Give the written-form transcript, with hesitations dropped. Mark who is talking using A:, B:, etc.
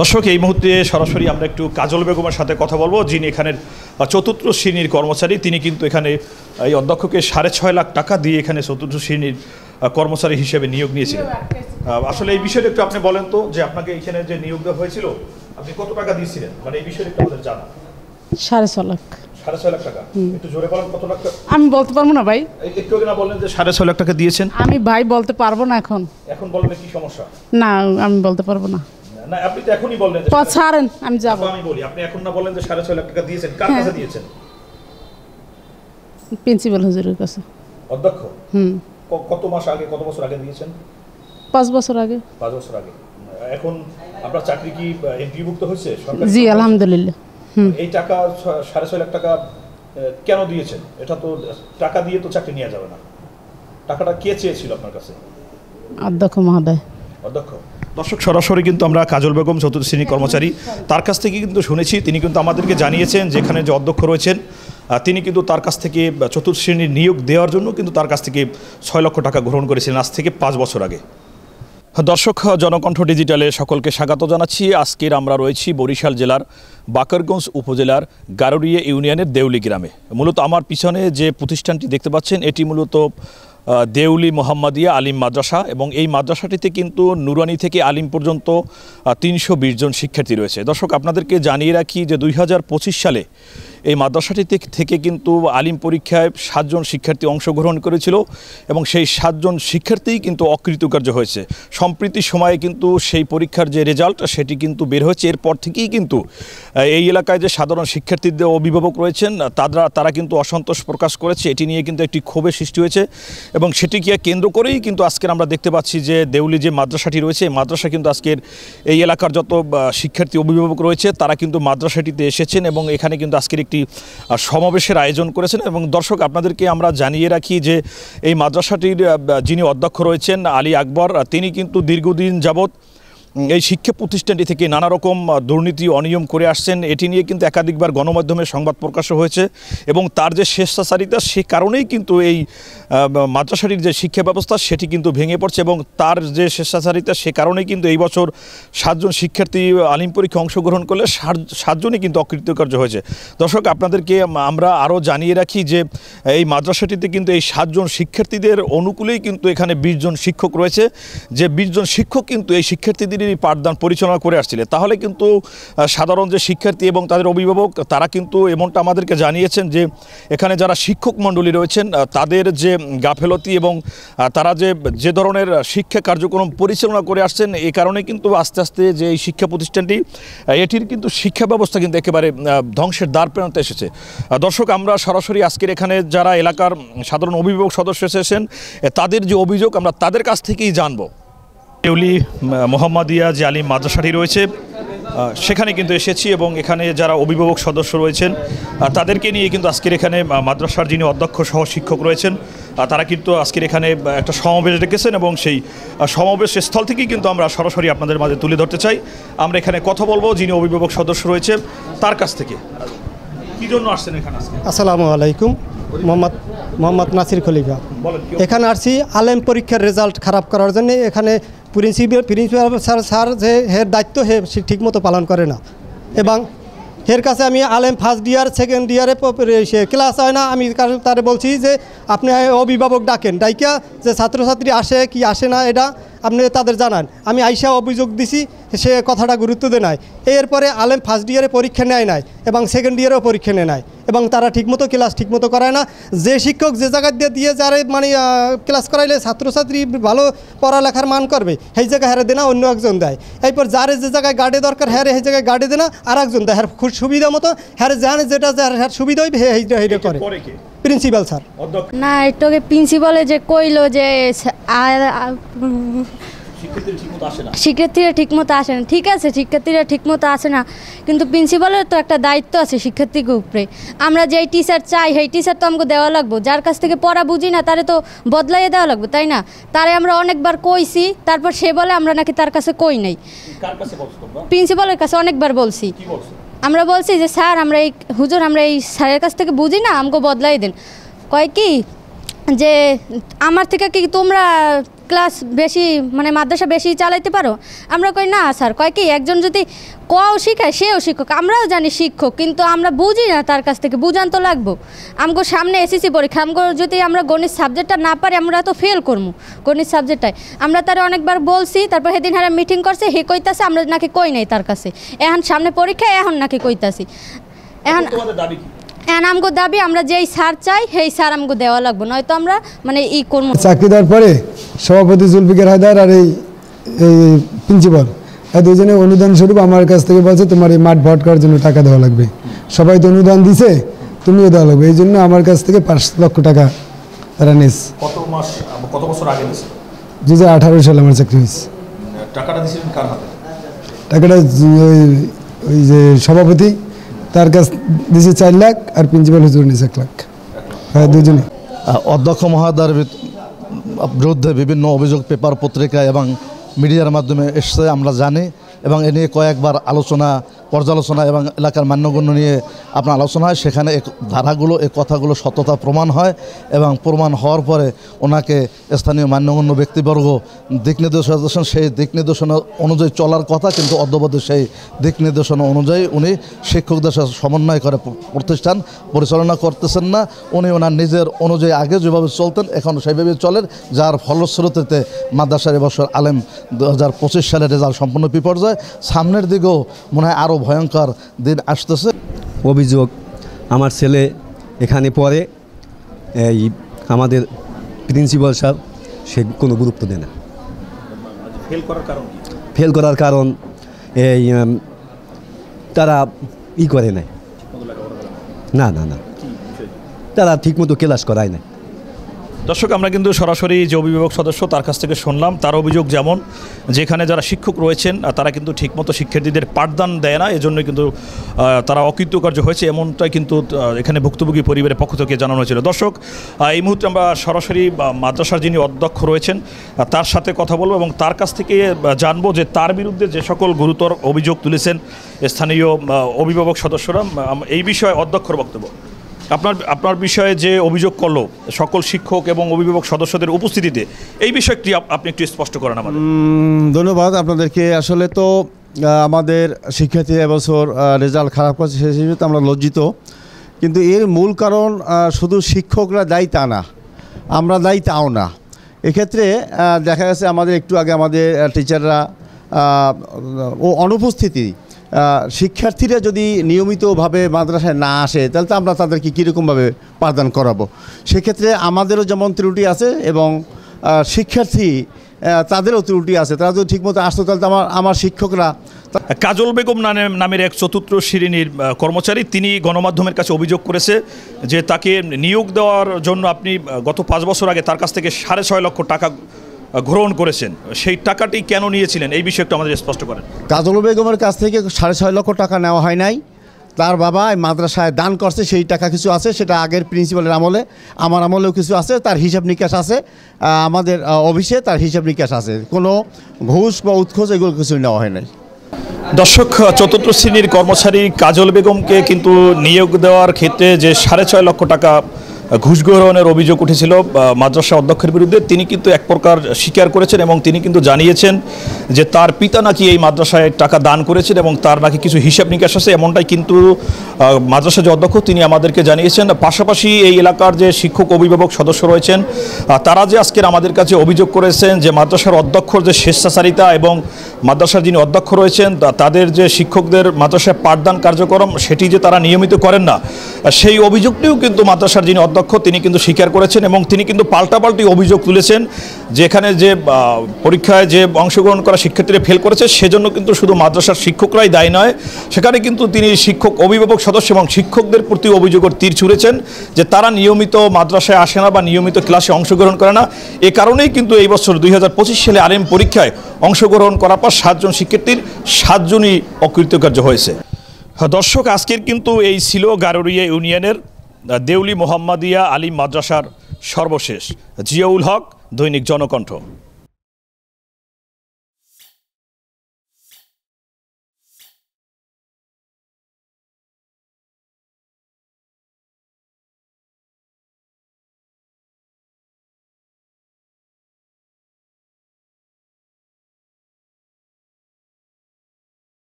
A: দর্শক, এই মুহূর্তে সরাসরি আমরা একটু কাজল বেগমের সাথে কথা বলবো, যিনি এখানের চতুর্থ শ্রেণীর কর্মচারী। তিনি কিন্তু এখানে এই অধ্যক্ষকে 6.5 লাখ টাকা দিয়ে এখানে চতুর্থ শ্রেণীর কর্মচারী হিসেবে নিয়োগ নিয়েছিলেন। আসলে এই বিষয়টা একটু আপনি বলেন তো, যে আপনাকে এখানে যে নিয়োগ দেওয়া হয়েছিল আপনি কত টাকা দিয়েছিলেন, মানে এই বিষয়টা একটু আমাদের জানা।
B: 6.5 লাখ।
A: 6.5 লাখ টাকা? একটু জোরে বলেন কত লাখ টাকা।
B: আমি বলতে পারবো না ভাই।
A: একটু আগে না বললেন যে 6.5 লাখ টাকা দিয়েছেন?
B: আমি ভাই বলতে পারবো না এখন।
A: এখন বললে কি সমস্যা?
B: না, আমি বলতে পারবো না।
A: না, আপনি তো এখনই বললেন যে
B: ছাড়েন, আমি যাব।
A: আমি বলি, আপনি এখন না বলেন যে 6.5 লাখ টাকা দিয়েছেন, কার কাছে দিয়েছেন?
B: প্রিন্সিপাল হুজুরের কাছে।
A: অধ্যক্ষ? কত মাস আগে, কত বছর আগে দিয়েছেন?
B: 5 বছর আগে।
A: 5 বছর আগে। এখন আপনার চাকরি কি এমপিভুক্ত হয়েছে?
B: জি, আলহামদুলিল্লাহ।
A: এই টাকা 6.5 লাখ টাকা কেন দিয়েছেন? এটা তো টাকা দিয়ে তো চাকরি নেওয়া যাবে না। টাকাটা কে চেয়েছিল আপনার কাছে?
B: অধ্যক্ষ মহোদয়।
A: অধ্যক্ষ? দর্শক, সরাসরি কিন্তু আমরা কাজল বেগম চতুর্থ শ্রেণীর কর্মচারী, তার কাছ থেকে কিন্তু শুনেছি। তিনি কিন্তু আমাদেরকে জানিয়েছেন যেখানে যে অধ্যক্ষ রয়েছেন তিনি কিন্তু তার কাছ থেকে চতুর্থ শ্রেণীর নিয়োগ দেওয়ার জন্য কিন্তু তার কাছ থেকে 6 লক্ষ টাকা গ্রহণ করেছিলেন আজ থেকে 5 বছর আগে। দর্শক, জনকণ্ঠ ডিজিটালে সকলকে স্বাগত জানাচ্ছি। আজকের আমরা রয়েছি বরিশাল জেলার বাকেরগঞ্জ উপজেলার গারুরিয়া ইউনিয়নের দেউলি গ্রামে। মূলত আমার পিছনে যে প্রতিষ্ঠানটি দেখতে পাচ্ছেন এটি মূলত দেউলি মোহাম্মদিয়া আলিম মাদ্রাসা, এবং এই মাদ্রাসাটিতে কিন্তু নুরানি থেকে আলিম পর্যন্ত 320 জন শিক্ষার্থী রয়েছে। দর্শক, আপনাদেরকে জানিয়ে রাখি যে 2025 সালে এই মাদ্রাসাটি থেকে কিন্তু আলিম পরীক্ষায় 7 জন শিক্ষার্থী অংশগ্রহণ করেছিল, এবং সেই 7 জন শিক্ষার্থীই কিন্তু অকৃতকার্য হয়েছে। সম্প্রতি সময়ে কিন্তু সেই পরীক্ষার যে রেজাল্ট সেটি কিন্তু বের হয়েছে। এরপর থেকেই কিন্তু এই এলাকায় যে সাধারণ শিক্ষার্থীদের অভিভাবক রয়েছেন তারা কিন্তু অসন্তোষ প্রকাশ করেছে। এটি নিয়ে কিন্তু একটি ক্ষোভের সৃষ্টি হয়েছে, এবং সেটিকে কেন্দ্র করেই কিন্তু আজকের আমরা দেখতে পাচ্ছি যে দেউলি যে মাদ্রাসাটি রয়েছে, এই মাদ্রাসা কিন্তু আজকের এই এলাকার যত শিক্ষার্থী অভিভাবক রয়েছে তারা কিন্তু মাদ্রাসাটিতে এসেছেন, এবং এখানে কিন্তু আজকের একটি সমাবেশের আয়োজন করেছেন। এবং দর্শক, আপনাদেরকে আমরা জানিয়ে রাখি যে এই মাদ্রাসাটির যিনি অধ্যক্ষ রয়েছেন আলী আকবর, তিনি কিন্তু দীর্ঘদিন যাবৎ এই শিক্ষা প্রতিষ্ঠানটি থেকে নানা রকম দুর্নীতি অনিয়ম করে আসছেন। এটি নিয়ে কিন্তু একাধিকবার গণমাধ্যমে সংবাদ প্রকাশও হয়েছে, এবং তার যে স্বেচ্ছাচারিতা সে কারণেই কিন্তু এই মাদ্রাসাটির যে শিক্ষা ব্যবস্থা সেটি কিন্তু ভেঙে পড়ছে, এবং তার যে স্বেচ্ছাচারিতা সে কারণেই কিন্তু এই বছর 7 জন শিক্ষার্থী আলিম পরীক্ষা অংশগ্রহণ করলে 7 জনই কিন্তু অকৃতকার্য হয়েছে। দর্শক, আপনাদেরকে আমরা আরও জানিয়ে রাখি যে এই মাদ্রাসাটিতে কিন্তু এই 7 জন শিক্ষার্থীদের অনুকূলেই কিন্তু এখানে 20 জন শিক্ষক রয়েছে, যে 20 জন শিক্ষক কিন্তু এই শিক্ষার্থীদের পাঠদান পরিচালনা করে আসছিলেন। তাহলে কিন্তু সাধারণ যে শিক্ষার্থী এবং তাদের অভিভাবক তারা কিন্তু এমনটা আমাদেরকে জানিয়েছেন যে এখানে যারা শিক্ষক মণ্ডলী রয়েছেন তাদের যে গাফেলতি এবং তারা যে ধরনের শিক্ষা কার্যক্রম পরিচালনা করে আসছেন, এই কারণে কিন্তু আস্তে আস্তে যে এই শিক্ষা প্রতিষ্ঠানটি এটির কিন্তু শিক্ষা ব্যবস্থা কিন্তু একেবারে ধ্বংসের দ্বার প্রান্তে এসেছে। দর্শক, আমরা সরাসরি আজকের এখানে যারা এলাকার সাধারণ অভিভাবক সদস্য এসেছেন তাদের যে অভিযোগ আমরা তাদের কাছ থেকেই জানবো। দেউলি মোহাম্মদিয়া যে আলিম মাদ্রাসাটি রয়েছে সেখানে কিন্তু এসেছি, এবং এখানে যারা অভিভাবক সদস্য রয়েছেন তাদেরকে নিয়ে কিন্তু আজকের এখানে মাদ্রাসার যিনি অধ্যক্ষ সহ শিক্ষক রয়েছেন তারা কিন্তু আজকের এখানে একটা সমাবেশ ডেকেছেন, এবং সেই সমাবেশ স্থল থেকেই কিন্তু আমরা সরাসরি আপনাদের মাঝে তুলে ধরতে চাই। আমরা এখানে কথা বলবো যিনি অভিভাবক সদস্য রয়েছে তার কাছ থেকে। কী জন্য আসছেন এখানে আজকে?
C: আসসালামু আলাইকুম, মোহাম্মদ নাসির খলিফা। এখানে আসছি আলেম পরীক্ষার রেজাল্ট খারাপ করার জন্য। এখানে প্রিন্সিপাল স্যার যে এর দায়িত্ব সে ঠিকমতো পালন করে না, এবং এর কাছে আমি আলেম ফার্স্ট ইয়ার সেকেন্ড ইয়ারে ক্লাস হয় না। আমি তারে বলছি যে আপনি অভিভাবক ডাকেন, ডাইকা যে ছাত্রছাত্রী আসে কি আসে না এটা আপনি তাদের জানান। আমি আইসা অভিযোগ দিছি, সে কথাটা গুরুত্ব দেয় নাই। এরপরে আলেম ফার্স্ট ইয়ারে পরীক্ষা নেয় নাই, এবং সেকেন্ড ইয়ারেও পরীক্ষা নেয় নাই, এবং তারা ঠিকমতো ক্লাস ঠিকমতো করায় না। যে শিক্ষক যে জায়গায় দিয়ে যারা মানে ক্লাস করাইলে ছাত্রছাত্রী ভালো পড়ালেখার মান করবে সেই জায়গায় হারে দেয় না, অন্য একজন দেয়। এরপর যারে যে জায়গায় গার্ডে দরকার হ্যারে সেই জায়গায় গার্ডে দেয় না, আর একজন দেয়। হ্যার খুব সুবিধা মতো হ্যারে জানে যেটা হ্যার সুবিধা হইবে সেইটা করে প্রিন্সিপাল স্যার।
D: না, এটাকে প্রিন্সিপালে যে কইলো যে শিক্ষার্থীরা ঠিকমতো আসে না, ঠিক আছে শিক্ষার্থীরা ঠিকমতো আসে না, কিন্তু প্রিন্সিপালের তো একটা দায়িত্ব আছে শিক্ষার্থীকে উপরে। আমরা যেই টিচার চাই সেই টিচার তো আমাকে দেওয়া লাগবো। যার কাছ থেকে পড়া বুঝি না তারে তো বদলাইয়ে দেওয়া লাগবে, তাই না? তারে আমরা অনেকবার কইছি, তারপর সে বলে আমরা নাকি তার কাছে কই নাই। প্রিন্সিপালের কাছে অনেকবার বলছি। আমরা বলছি যে স্যার আমরা এই হুজুর আমরা এই স্যারের কাছ থেকে বুঝি না, আমাকে বদলাই দেন। কয় কি যে আমার থেকে কি তোমরা ক্লাস বেশি মানে মাদ্রাসা বেশি চালাইতে পারো? আমরা কই না স্যার। কয় কি একজন যদি কও শিখায় সেও শিক্ষক, আমরাও জানি শিক্ষক, কিন্তু আমরা বুঝি না তার কাছ থেকে, বুঝান তো লাগবো। আমগো সামনে এসএসসি পরীক্ষা, আমগো যদি আমরা গণিত সাবজেক্টটা না পারি আমরা তো ফেল করবো গণিত সাবজেক্টটায়। আমরা তারা অনেকবার বলছি, তারপর সেদিন হারা মিটিং করছে, হে কইতাছে আমরা নাকি কই নাই তার কাছে, এখন সামনে পরীক্ষা এখন নাকি কইতাছি। এখন আমগো দাবি আমরা যেই স্যার চাই সেই স্যার আমগো দেওয়া লাগবো, নয়তো আমরা মানে ই করবো।
E: চাকরি দেওয়ার পরে সভাপতি জুলফিকার হায়দার আর এই প্রিন্সিপাল দুজনে অনুদান স্বরূপ আমার কাছ থেকে বলছে তোমার এই মাঠ ভরাট করার জন্য টাকা দেওয়া লাগবে। সবাই তো অনুদান দিছে, তুমিও দেওয়া লাগবে। এই জন্য আমার কাছ থেকে 5 লক্ষ টাকা তারা নিয়েছে।
A: কত বছর আগে নিয়েছে?
E: 2018 সালে আমার চাকরি হয়েছে।
A: টাকাটা দিয়েছিলেন কার হাতে?
E: টাকাটা ওই যে সভাপতি তার কাছ দিয়েছে 4 লাখ, আর প্রিন্সিপাল হুজুর নিয়েছে 1 লাখ। হ্যাঁ, দুজনে।
F: অধ্যক্ষ মহোদয়ের বিরুদ্ধে বিভিন্ন অভিযোগ পেপার, পত্রিকা এবং মিডিয়ার মাধ্যমে এসছে, আমরা জানি, এবং এ নিয়ে কয়েকবার আলোচনা, পর্যালোচনা এবং এলাকার মান্যগণ্য নিয়ে আপনার আলোচনা হয়। সেখানে ধারাগুলো, কথাগুলো সততা প্রমাণ হয়, এবং প্রমাণ হওয়ার পরে ওনাকে স্থানীয় মান্যগণ্য ব্যক্তিবর্গ দিক নির্দেশনা দিয়েছেন। সেই দিক নির্দেশনা অনুযায়ী চলার কথা, কিন্তু অদ্যাবধি সেই দিক নির্দেশনা অনুযায়ী উনি শিক্ষকদের সাথে সমন্বয় করে প্রতিষ্ঠান পরিচালনা করতেছেন না। উনি ওনার নিজের অনুযায়ী আগে যেভাবে চলতেন এখন সেইভাবে চলেন, যার ফলশ্রুতিতে মাদ্রাসার এবছর আলেম 2025 সালের রেজাল্ট সম্পূর্ণ বিপর্যয়। সামনের দিকেও মনে হয় আরও ভয়ঙ্কর দিন আসতেছে।
G: অভিযোগ, আমার ছেলে এখানে পড়ে, এই আমাদের প্রিন্সিপাল স্যার সে কোনো গুরুত্ব দেয় না। ফেল করার কারণ এই তারা করে নাই, না না না তারা ঠিকমতো ক্লাস করায় না।
A: দর্শক, আমরা কিন্তু সরাসরি যে অভিভাবক সদস্য তার কাছ থেকে শুনলাম, তার অভিযোগ যেমন যেখানে যারা শিক্ষক রয়েছেন তারা কিন্তু ঠিকমতো শিক্ষার্থীদের পাঠদান দেয় না, এজন্য কিন্তু তারা অকৃতকার্য হয়েছে, এমনটাই কিন্তু এখানে ভুক্তভোগী পরিবারের পক্ষ থেকে জানানো হয়েছিল। দর্শক, এই মুহূর্তে আমরা সরাসরি মাদ্রাসার যিনি অধ্যক্ষ রয়েছেন তার সাথে কথা বলবো এবং তার কাছ থেকে জানবো যে তার বিরুদ্ধে যে সকল গুরুতর অভিযোগ তুলেছেন স্থানীয় অভিভাবক সদস্যরা, এই বিষয়ে অধ্যক্ষর বক্তব্য। আপনার বিষয়ে যে অভিযোগ করলো সকল শিক্ষক এবং অভিভাবক সদস্যদের উপস্থিতিতে, এই বিষয়টি আপনি একটু স্পষ্ট করেন আমাদের।
H: ধন্যবাদ আপনাদেরকে। আসলে তো আমাদের শিক্ষার্থী এবছর রেজাল্ট খারাপ করছে, সেই হিসেবে তো আমরা লজ্জিত, কিন্তু এর মূল কারণ শুধু শিক্ষকরা দায়ী তা না, আমরা দায়ী তাও না। এক্ষেত্রে দেখা গেছে আমাদের একটু আগে আমাদের টিচাররা অনুপস্থিতি, শিক্ষার্থীরা যদি নিয়মিতভাবে মাদ্রাসায় না আসে তাহলে তো আমরা তাদেরকে কীরকমভাবে পাঠদান করাবো। সেক্ষেত্রে আমাদেরও যেমন ত্রুটি আছে এবং শিক্ষার্থী তাদেরও ত্রুটি আছে, তারা যদি ঠিকমতো আসতো তাহলে তো আমার শিক্ষকরা।
A: কাজল বেগম নামের এক 4র্থ শ্রেণীর কর্মচারী, তিনি গণমাধ্যমের কাছে অভিযোগ করেছে যে তাকে নিয়োগ দেওয়ার জন্য আপনি গত 5 বছর আগে তার কাছ থেকে 6.5 লক্ষ টাকা গ্রহণ করেছেন। সেই টাকাটি কেন নিয়েছিলেন, এই বিষয়ে একটু আমাদের স্পষ্ট করেন।
H: কাজল বেগমের কাছ থেকে 6.5 লক্ষ টাকা নেওয়া হয় নাই, তার বাবা মাদ্রাসায় দান করছে, সেই টাকা কিছু আছে, সেটা আগের প্রিন্সিপালের আমলে, আমার আমলেও কিছু আছে, তার হিসাব নিকাশ আছে, আমাদের অফিসে তার হিসাব নিকাশ আছে, কোনো ঘুষ বা উৎখোজ এগুলো কিছু নেওয়া হয় নাই।
A: দর্শক, 4র্থ শ্রেণীর কর্মচারী কাজল বেগমকে কিন্তু নিয়োগ দেওয়ার ক্ষেত্রে যে 6.5 লক্ষ টাকা ঘুষ গ্রহণের অভিযোগ উঠেছিল মাদ্রাসা অধ্যক্ষের বিরুদ্ধে, তিনি কিন্তু এক প্রকার স্বীকার করেছেন এবং তিনি কিন্তু জানিয়েছেন যে তার পিতা নাকি এই মাদ্রাসায় টাকা দান করেছেন এবং তার নাকি কিছু হিসাব নিকাশ আছে, এমনটাই কিন্তু মাদ্রাসা যে অধ্যক্ষ তিনি আমাদেরকে জানিয়েছেন। পাশাপাশি এই এলাকার যে শিক্ষক অভিভাবক সদস্য রয়েছেন তারা যে আজকের আমাদের কাছে অভিযোগ করেছেন যে মাদ্রাসার অধ্যক্ষর যে স্বেচ্ছাচারিতা এবং মাদ্রাসার যিনি অধ্যক্ষ রয়েছেন তাদের যে শিক্ষকদের মাদ্রাসায় পাঠদান কার্যক্রম সেটি যে তারা নিয়মিত করেন না, সেই অভিযোগটিও কিন্তু মাদ্রাসার যিনি অধ্যক্ষ তিনি কিন্তু স্বীকার করেছেন এবং তিনি কিন্তু পাল্টাপাল্টি অভিযোগ তুলেছেন যে এখানে যে পরীক্ষায় যে অংশগ্রহণ করা শিক্ষার্থীরা ফেল করেছে সেজন্য কিন্তু শুধু মাদ্রাসার শিক্ষকরাই দায়ী নয়, সেখানে কিন্তু তিনি শিক্ষক অভিভাবক সদস্য এবং শিক্ষকদের প্রতি অভিযোগের তীর ছুঁড়েছেন যে তারা নিয়মিত মাদ্রাসায় আসে না বা নিয়মিত ক্লাসে অংশগ্রহণ করে না। এ কারণেই কিন্তু এই বছর 2025 সালে আলেম পরীক্ষায় অংশগ্রহণ করার পর 7 জন শিক্ষার্থীর 7 জনই অকৃতকার্য হয়েছে। দর্শক, আজকের কিন্তু এই ছিল গারুরিয়া ইউনিয়নের দেউলি মোহাম্মদিয়া আলিম মাদ্রাসার সর্বশেষ। জিয়াউল হক, দৈনিক জনকণ্ঠ।